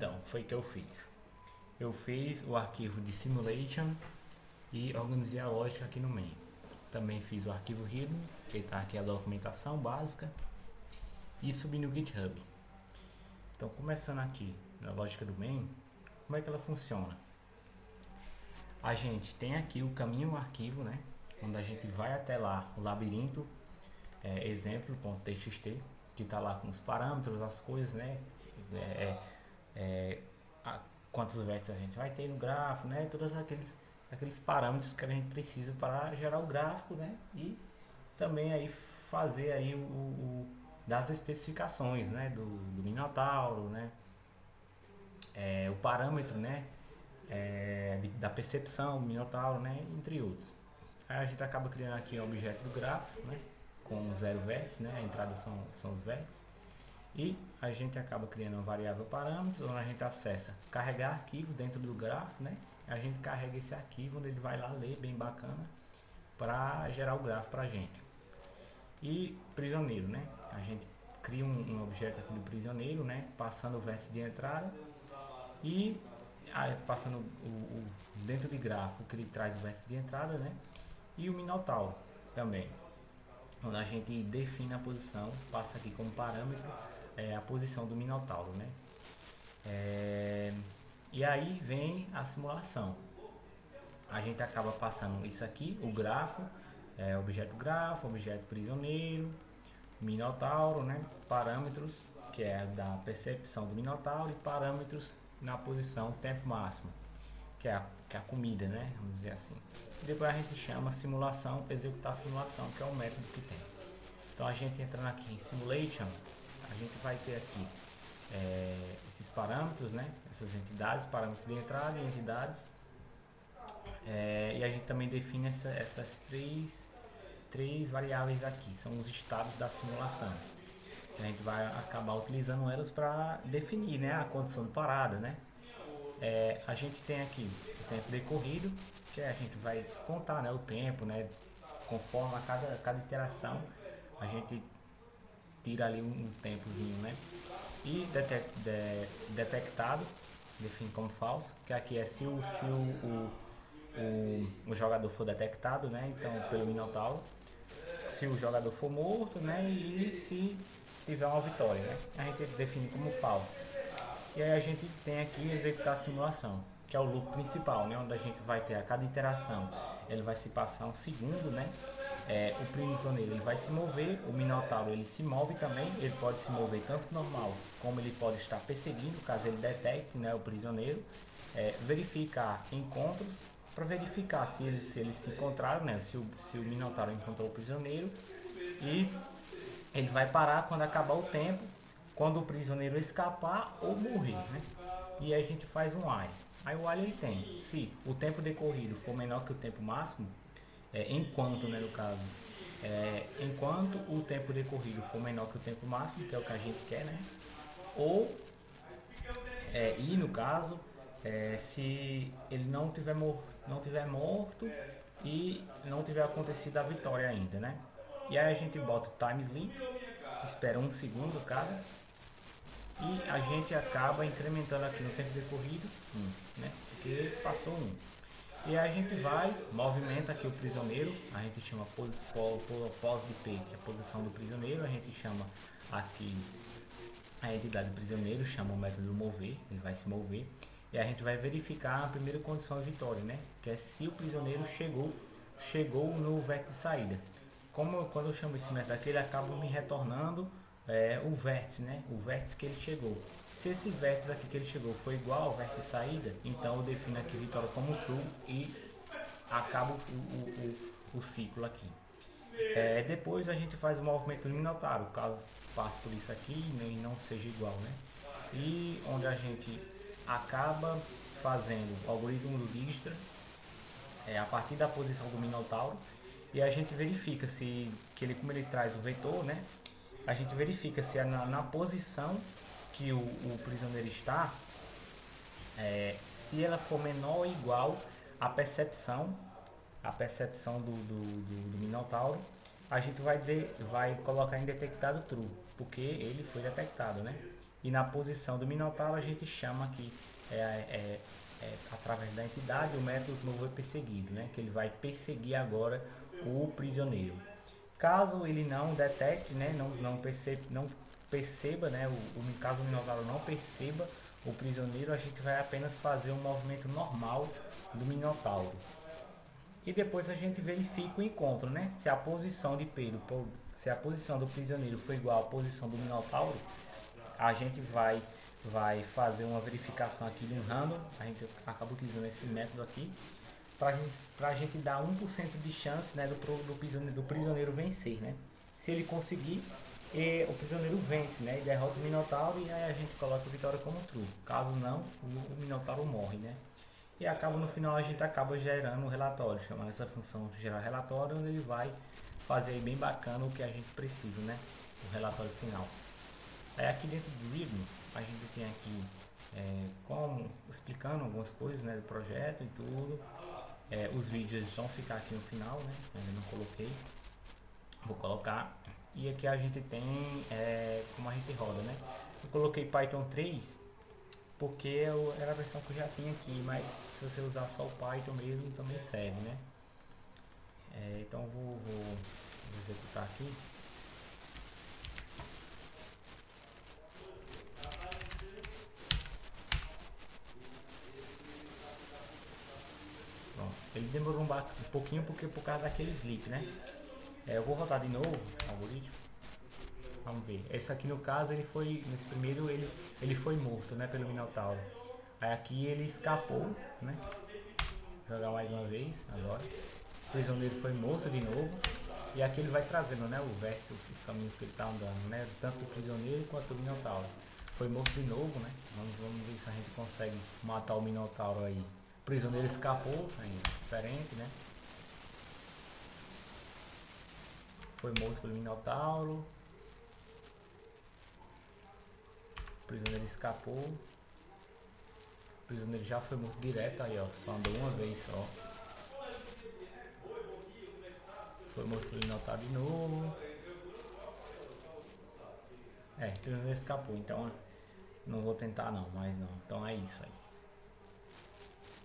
Então, foi o que eu fiz. Eu fiz o arquivo de simulation e organizei a lógica aqui no main. Também fiz o arquivo hidden, que está aqui a documentação básica, e subi no GitHub. Então, começando aqui na lógica do main, como é que ela funciona? A gente tem aqui o caminho arquivo, né? Quando a gente vai até lá, o labirinto exemplo.txt, que está lá com os parâmetros, as coisas, né? Quantos vértices a gente vai ter no gráfico, né? Todos aqueles parâmetros que a gente precisa para gerar o gráfico, né? E também aí fazer aí das especificações, né? Do Minotauro, né? O parâmetro, né? Da percepção do Minotauro, né? Entre outros. Aí a gente acaba criando aqui um objeto do gráfico, né? Com 0 vértices, né? A entrada são os vértices. E a gente acaba criando uma variável parâmetros, onde a gente acessa carregar arquivo dentro do grafo, né? A gente carrega esse arquivo, onde ele vai lá ler, bem bacana, para gerar o gráfico para a gente. E prisioneiro, né? A gente cria um objeto aqui do prisioneiro, né? Passando o vértice de entrada e passando dentro de gráfico que ele traz o vértice de entrada, né? E o Minotauro também, onde a gente define a posição, passa aqui como parâmetro a posição do Minotauro, né? E aí vem a simulação. A gente acaba passando isso aqui, o grafo, objeto grafo, objeto prisioneiro, Minotauro, né? Parâmetros, que é da percepção do Minotauro, e parâmetros na posição tempo máximo, que é a comida, né? Vamos dizer assim. E depois a gente chama simulação para executar a simulação, que é o método que tem. Então a gente entrando aqui em simulation, a gente vai ter aqui esses parâmetros, né? Essas entidades, parâmetros de entrada e entidades. E a gente também define essas três variáveis aqui, são os estados da simulação. A gente vai acabar utilizando elas para definir, né, a condição de parada, né? A gente tem aqui o tempo decorrido, que a gente vai contar, né, o tempo, né, conforme a cada interação a gente tira ali um tempozinho, né? E detectado, define como falso, que aqui é se o jogador for detectado, né? Então pelo Minotauro, se o jogador for morto, né? E se tiver uma vitória, né? A gente define como falso. E aí a gente tem aqui executar a simulação, que é o loop principal, né? Onde a gente vai ter a cada interação, ele vai se passar um segundo, né? O prisioneiro ele vai se mover, o Minotauro ele se move também, ele pode se mover tanto normal como ele pode estar perseguindo, caso ele detecte, né, o prisioneiro, verificar encontros para verificar se eles se encontraram, né, se o Minotauro encontrou o prisioneiro, e ele vai parar quando acabar o tempo, quando o prisioneiro escapar ou morrer, né? E aí a gente faz um while. Aí o while ele tem, se o tempo decorrido for menor que o tempo máximo, enquanto, né, no caso, enquanto o tempo decorrido for menor que o tempo máximo, que é o que a gente quer, né? Ou, e no caso, se ele não tiver morto e não tiver acontecido a vitória ainda, né? E aí a gente bota o time sleep, espera um segundo cada, e a gente acaba incrementando aqui no tempo decorrido, né? Porque passou um. E aí a gente vai, movimenta aqui o prisioneiro, a gente chama pose de P, que é a posição do prisioneiro, a gente chama aqui a entidade do prisioneiro, chama o método mover, ele vai se mover, e a gente vai verificar a primeira condição de vitória, né? Que é se o prisioneiro chegou no vértice de saída. Quando eu chamo esse método aqui, ele acaba me retornando o vértice, né? O vértice que ele chegou. Se esse vértice aqui que ele chegou foi igual ao vértice de saída, então eu defino aqui vitória como true e acaba o ciclo aqui. Depois a gente faz o movimento do Minotauro, caso passe por isso aqui e não seja igual, né? E onde a gente acaba fazendo o algoritmo do Dijkstra a partir da posição do Minotauro, e a gente verifica como ele traz o vetor, né? A gente verifica se na posição que o prisioneiro está, se ela for menor ou igual à percepção do Minotauro, a gente vai colocar em detectado true. porque ele foi detectado, né? E na posição do Minotauro a gente chama que através da entidade o método novo é perseguido, né? Que ele vai perseguir agora o prisioneiro. Caso ele não detecte, né? Não perceba, né? Caso o Minotauro não perceba o prisioneiro, a gente vai apenas fazer um movimento normal do Minotauro. E depois a gente verifica o encontro, né? Se a posição de Pedro, se a posição do prisioneiro for igual à posição do Minotauro, a gente vai fazer uma verificação aqui de um random. A gente acaba utilizando esse método aqui para a gente dar 1% de chance, né, do prisioneiro vencer, né? Se ele conseguir, o prisioneiro vence, né, e derrota o Minotauro, e aí a gente coloca a vitória como true. Caso não, o Minotauro morre, né? E acaba no final a gente acaba gerando um relatório, chamando essa função gerar relatório, onde ele vai fazer aí bem bacana o que a gente precisa, né? O relatório final. Aí aqui dentro do Rhythm a gente tem aqui como explicando algumas coisas, né, do projeto e tudo. Os vídeos vão ficar aqui no final, né? Ainda não coloquei, vou colocar. E aqui a gente tem como a gente roda, né? Eu coloquei Python 3 porque era a versão que eu já tinha aqui, mas se você usar só o Python mesmo também serve, né? Então vou executar aqui. Pronto. Ele demorou um pouquinho porque por causa daquele sleep, né? Eu vou rodar de novo o algoritmo. Vamos ver. Esse aqui no caso ele foi nesse primeiro ele foi morto, né, pelo Minotauro. Aí aqui ele escapou, né? Vou jogar mais uma vez agora. O prisioneiro foi morto de novo. E aqui ele vai trazendo, né, o vértice, os caminhos que ele está andando, né? Tanto do prisioneiro quanto do Minotauro. Foi morto de novo, né? Vamos ver se a gente consegue matar o Minotauro aí. O prisioneiro escapou, aí, diferente, né? Foi morto pelo Minotauro. O prisioneiro escapou. O prisioneiro já foi morto direto aí, ó. Só andou uma vez só. Foi morto pelo Minotauro de novo. O prisioneiro escapou, então não vou tentar não, mas não. Então é isso aí.